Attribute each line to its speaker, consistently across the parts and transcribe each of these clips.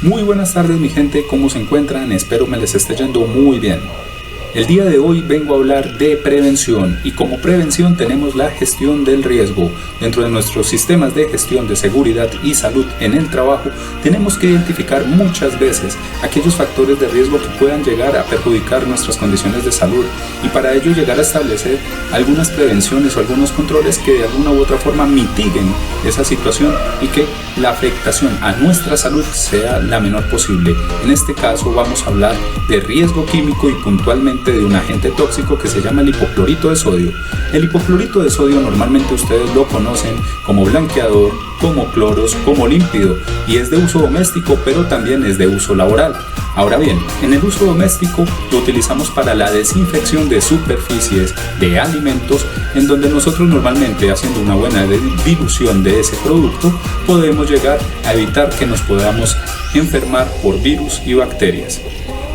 Speaker 1: Muy buenas tardes mi gente, ¿cómo se encuentran? Espero me les esté yendo muy bien. El día de hoy vengo a hablar de prevención y como prevención tenemos la gestión del riesgo. Dentro de nuestros sistemas de gestión de seguridad y salud en el trabajo tenemos que identificar muchas veces aquellos factores de riesgo que puedan llegar a perjudicar nuestras condiciones de salud y para ello llegar a establecer algunas prevenciones o algunos controles que de alguna u otra forma mitiguen esa situación y que la afectación a nuestra salud sea la menor posible. En este caso vamos a hablar de riesgo químico y puntualmente de un agente tóxico que se llama el hipoclorito de sodio. El hipoclorito de sodio normalmente ustedes lo conocen como blanqueador, como cloros, como límpido y es de uso doméstico pero también es de uso laboral. Ahora bien, en el uso doméstico lo utilizamos para la desinfección de superficies, de alimentos, en donde nosotros normalmente haciendo una buena dilución de ese producto podemos llegar a evitar que nos podamos enfermar por virus y bacterias.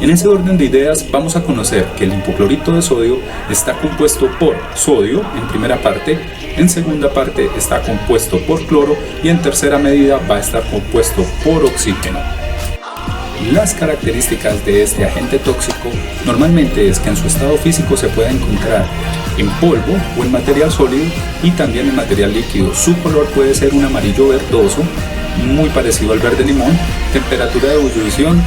Speaker 1: En ese orden de ideas vamos a conocer que el hipoclorito de sodio está compuesto por sodio en primera parte, en segunda parte está compuesto por cloro y en tercera medida va a estar compuesto por oxígeno. Las características de este agente tóxico normalmente es que en su estado físico se puede encontrar en polvo o en material sólido y también en material líquido. Su color puede ser un amarillo verdoso, muy parecido al verde limón. Temperatura de ebullición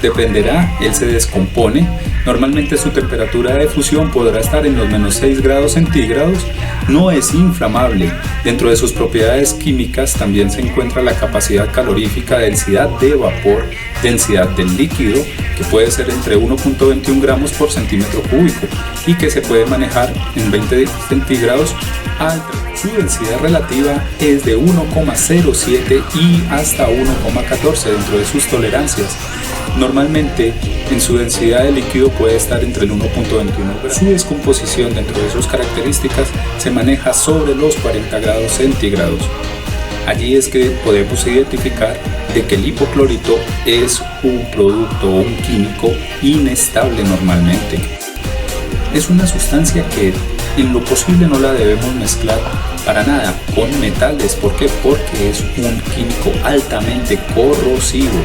Speaker 1: dependerá, él se descompone. Normalmente su temperatura de fusión podrá estar en los menos 6 grados centígrados. No es inflamable. Dentro de sus propiedades químicas también se encuentra la capacidad calorífica, densidad de vapor, densidad del líquido, que puede ser entre 1.21 gramos por centímetro cúbico y que se puede manejar en 20 centígrados alta. Su densidad relativa es de 1,07 y hasta 1,14 dentro de sus tolerancias. Normalmente en su densidad de líquido puede estar entre el 1.21 gramos. Su descomposición dentro de sus características se maneja sobre los 40 grados centígrados. Allí es que podemos identificar de que el hipoclorito es un producto o un químico inestable normalmente. Es una sustancia que en lo posible no la debemos mezclar para nada con metales. ¿Por qué? Porque es un químico altamente corrosivo.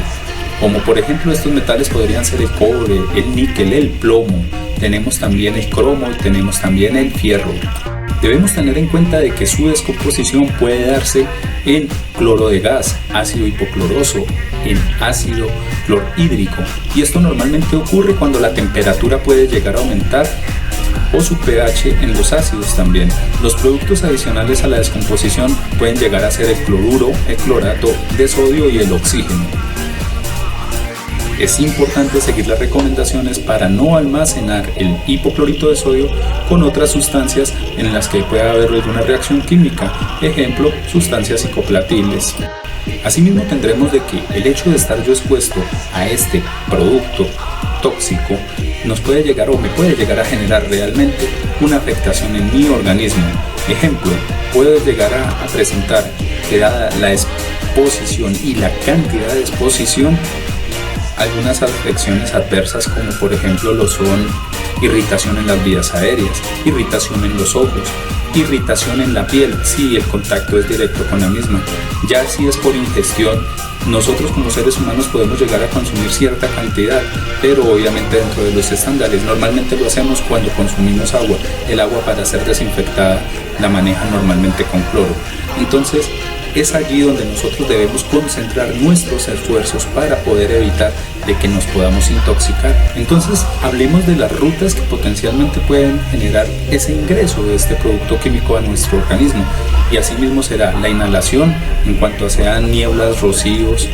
Speaker 1: Como por ejemplo estos metales podrían ser el cobre, el níquel, el plomo, tenemos también el cromo y tenemos también el fierro. Debemos tener en cuenta de que su descomposición puede darse en cloro de gas, ácido hipocloroso, en ácido clorhídrico y esto normalmente ocurre cuando la temperatura puede llegar a aumentar o su pH en los ácidos también. Los productos adicionales a la descomposición pueden llegar a ser el cloruro, el clorato de sodio y el oxígeno. Es importante seguir las recomendaciones para no almacenar el hipoclorito de sodio con otras sustancias en las que pueda haber alguna reacción química, ejemplo, sustancias psicoplatiles. Asimismo tendremos de que el hecho de estar yo expuesto a este producto tóxico nos puede llegar o me puede llegar a generar realmente una afectación en mi organismo. Ejemplo, puedo llegar a presentar que dada la exposición y la cantidad de exposición algunas afecciones adversas como por ejemplo lo son irritación en las vías aéreas, irritación en los ojos, irritación en la piel si el contacto es directo con la misma. Ya si es por ingestión, nosotros como seres humanos podemos llegar a consumir cierta cantidad, pero obviamente dentro de los estándares. Normalmente lo hacemos cuando consumimos agua. El agua para ser desinfectada la manejan normalmente con cloro. Entonces es allí donde nosotros debemos concentrar nuestros esfuerzos para poder evitar de que nos podamos intoxicar. Entonces hablemos de las rutas que potencialmente pueden generar ese ingreso de este producto químico a nuestro organismo y asimismo será la inhalación en cuanto a sean nieblas, rocíos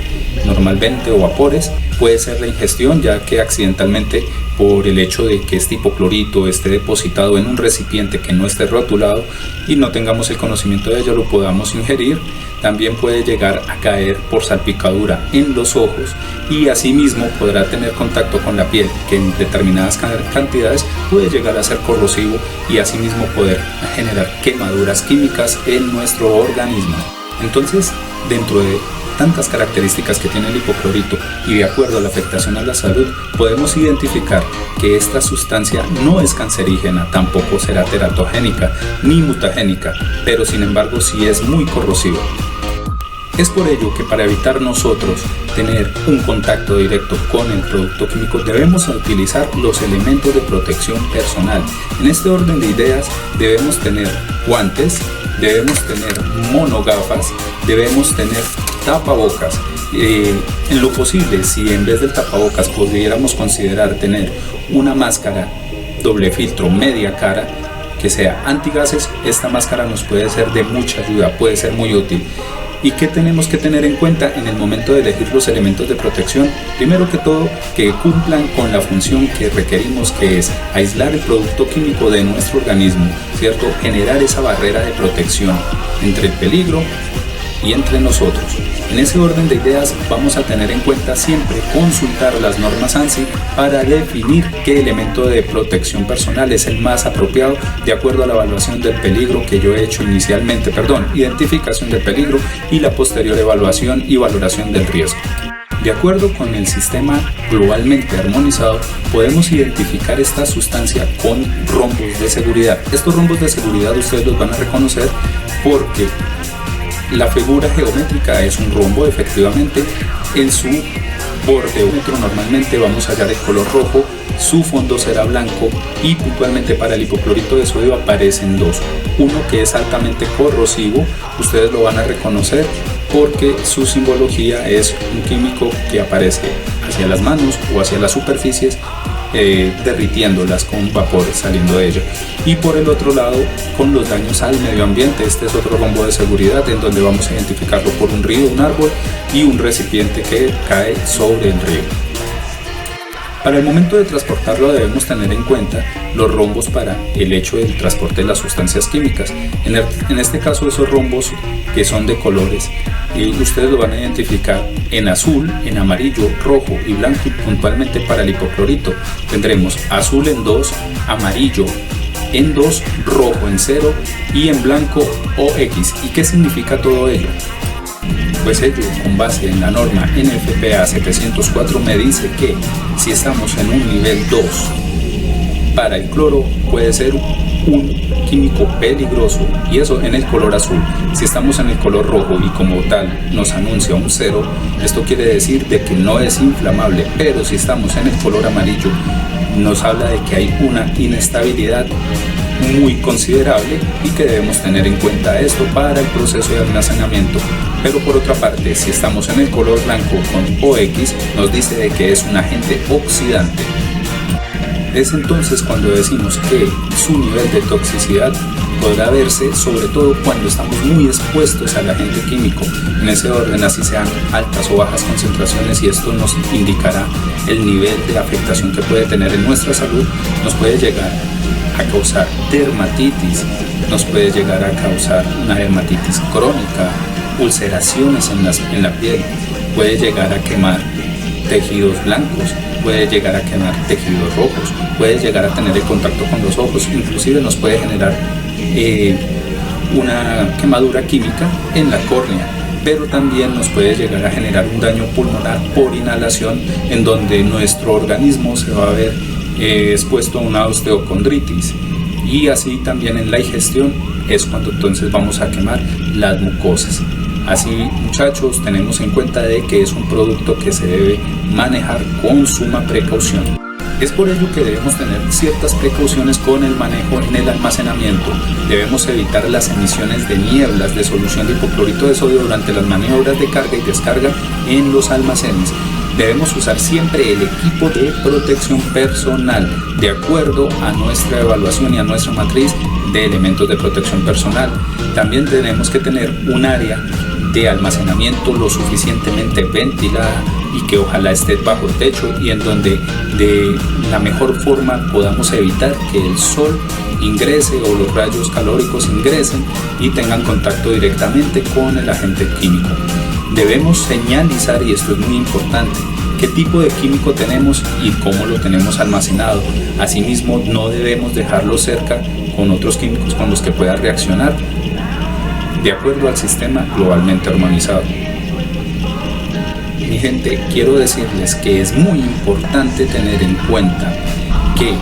Speaker 1: normalmente o vapores. Puede ser la ingestión, ya que accidentalmente por el hecho de que este hipoclorito esté depositado en un recipiente que no esté rotulado y no tengamos el conocimiento de ello lo podamos ingerir. También puede llegar a caer por salpicadura en los ojos y asimismo podrá tener contacto con la piel, que en determinadas cantidades puede llegar a ser corrosivo y asimismo poder generar quemaduras químicas en nuestro organismo. Entonces, dentro de tantas características que tiene el hipoclorito y de acuerdo a la afectación a la salud, podemos identificar que esta sustancia no es cancerígena, tampoco será teratogénica ni mutagénica, pero sin embargo sí es muy corrosiva. Es por ello que para evitar nosotros tener un contacto directo con el producto químico debemos utilizar los elementos de protección personal. En este orden de ideas debemos tener guantes, debemos tener monogafas, debemos tener tapabocas. En lo posible, si en vez del tapabocas pudiéramos considerar tener una máscara doble filtro media cara que sea antigases, esta máscara nos puede ser de mucha ayuda, puede ser muy útil. ¿Y qué tenemos que tener en cuenta en el momento de elegir los elementos de protección? Primero que todo, que cumplan con la función que requerimos, que es aislar el producto químico de nuestro organismo, ¿cierto? Generar esa barrera de protección entre el peligro y entre nosotros. En ese orden de ideas vamos a tener en cuenta siempre consultar las normas ANSI para definir qué elemento de protección personal es el más apropiado de acuerdo a la evaluación del peligro que yo he hecho inicialmente, identificación del peligro y la posterior evaluación y valoración del riesgo. De acuerdo con el sistema globalmente armonizado, podemos identificar esta sustancia con rombos de seguridad. Estos rombos de seguridad ustedes los van a reconocer porque la figura geométrica es un rombo, efectivamente. En su borde normalmente vamos a hallar el color rojo, su fondo será blanco y puntualmente para el hipoclorito de sodio aparecen dos. Uno que es altamente corrosivo, ustedes lo van a reconocer porque su simbología es un químico que aparece hacia las manos o hacia las superficies, derritiéndolas con vapor saliendo de ella. Y por el otro lado, con los daños al medio ambiente, este es otro rombo de seguridad en donde vamos a identificarlo por un río, un árbol y un recipiente que cae sobre el río. Para el momento de transportarlo debemos tener en cuenta los rombos para el hecho del transporte de las sustancias químicas. En este caso esos rombos que son de colores y ustedes lo van a identificar en azul, en amarillo, rojo y blanco, y puntualmente para el hipoclorito tendremos azul en 2, amarillo en 2, rojo en 0 y en blanco OX. ¿Y qué significa todo ello? Pues ello, con base en la norma NFPA 704, me dice que si estamos en un nivel 2 para el cloro puede ser un químico peligroso, y eso en el color azul. Si estamos en el color rojo y como tal nos anuncia un 0, esto quiere decir de que no es inflamable, pero si estamos en el color amarillo nos habla de que hay una inestabilidad muy considerable y que debemos tener en cuenta esto para el proceso de almacenamiento. Pero por otra parte, si estamos en el color blanco con OX, nos dice de que es un agente oxidante. Es entonces cuando decimos que su nivel de toxicidad podrá verse sobre todo cuando estamos muy expuestos al agente químico. En ese orden, así sean altas o bajas concentraciones, y esto nos indicará el nivel de afectación que puede tener en nuestra salud. Nos puede llegar a causar dermatitis, nos puede llegar a causar una dermatitis crónica, ulceraciones en la piel, puede llegar a quemar tejidos blancos, puede llegar a quemar tejidos rojos, puede llegar a tener el contacto con los ojos, inclusive nos puede generar una quemadura química en la córnea, pero también nos puede llegar a generar un daño pulmonar por inhalación, en donde nuestro organismo se va a ver expuesto a una osteocondritis, y así también en la digestión es cuando entonces vamos a quemar las mucosas. Así, muchachos, tenemos en cuenta de que es un producto que se debe manejar con suma precaución. Es por ello que debemos tener ciertas precauciones con el manejo en el almacenamiento. Debemos evitar las emisiones de nieblas de solución de hipoclorito de sodio durante las maniobras de carga y descarga en los almacenes. Debemos usar siempre el equipo de protección personal de acuerdo a nuestra evaluación y a nuestra matriz de elementos de protección personal. También tenemos que tener un área de almacenamiento lo suficientemente ventilada y que ojalá esté bajo techo, y en donde de la mejor forma podamos evitar que el sol ingrese o los rayos calóricos ingresen y tengan contacto directamente con el agente químico. Debemos señalizar, y esto es muy importante, qué tipo de químico tenemos y cómo lo tenemos almacenado. Asimismo, no debemos dejarlo cerca con otros químicos con los que pueda reaccionar de acuerdo al sistema globalmente armonizado. Mi gente, quiero decirles que es muy importante tener en cuenta que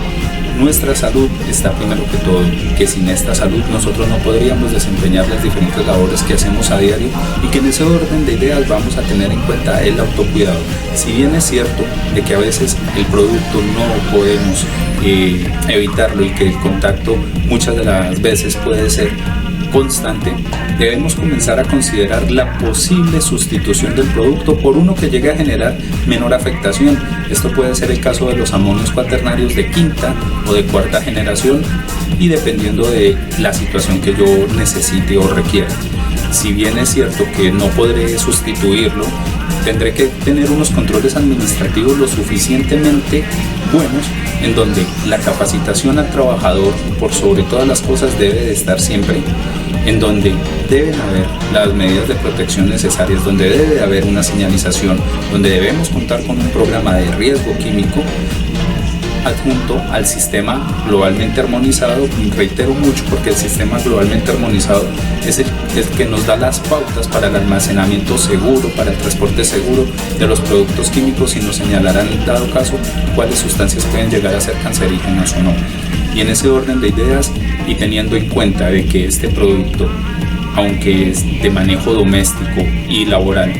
Speaker 1: nuestra salud está primero que todo, que sin esta salud nosotros no podríamos desempeñar las diferentes labores que hacemos a diario, y que en ese orden de ideas vamos a tener en cuenta el autocuidado. Si bien es cierto de que a veces el producto no podemos evitarlo y que el contacto muchas de las veces puede ser constante, debemos comenzar a considerar la posible sustitución del producto por uno que llegue a generar menor afectación. Esto puede ser el caso de los amonios cuaternarios de quinta o de cuarta generación, y dependiendo de la situación que yo necesite o requiera. Si bien es cierto que no podré sustituirlo, tendré que tener unos controles administrativos lo suficientemente buenos, en donde la capacitación al trabajador por sobre todas las cosas debe de estar siempre, en donde deben haber las medidas de protección necesarias, donde debe de haber una señalización, donde debemos contar con un programa de riesgo químico adjunto al sistema globalmente armonizado. Reitero mucho, porque el sistema globalmente armonizado es el que nos da las pautas para el almacenamiento seguro, para el transporte seguro de los productos químicos, y nos señalarán en dado caso cuáles sustancias pueden llegar a ser cancerígenas o no. Y en ese orden de ideas, y teniendo en cuenta de que este producto, aunque es de manejo doméstico y laboral,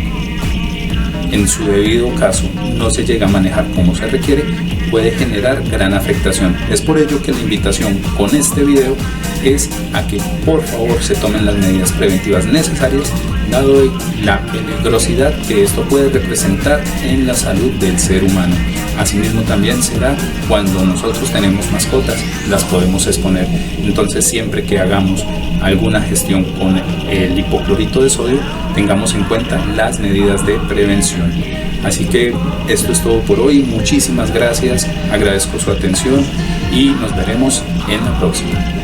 Speaker 1: en su debido caso no se llega a manejar como se requiere, puede generar gran afectación. Es por ello que la invitación con este video es a que por favor se tomen las medidas preventivas necesarias, dado la peligrosidad que esto puede representar en la salud del ser humano. Asimismo también será cuando nosotros tenemos mascotas, las podemos exponer. Entonces, siempre que hagamos alguna gestión con el hipoclorito de sodio, tengamos en cuenta las medidas de prevención. Así que esto es todo por hoy. Muchísimas gracias, agradezco su atención y nos veremos en la próxima.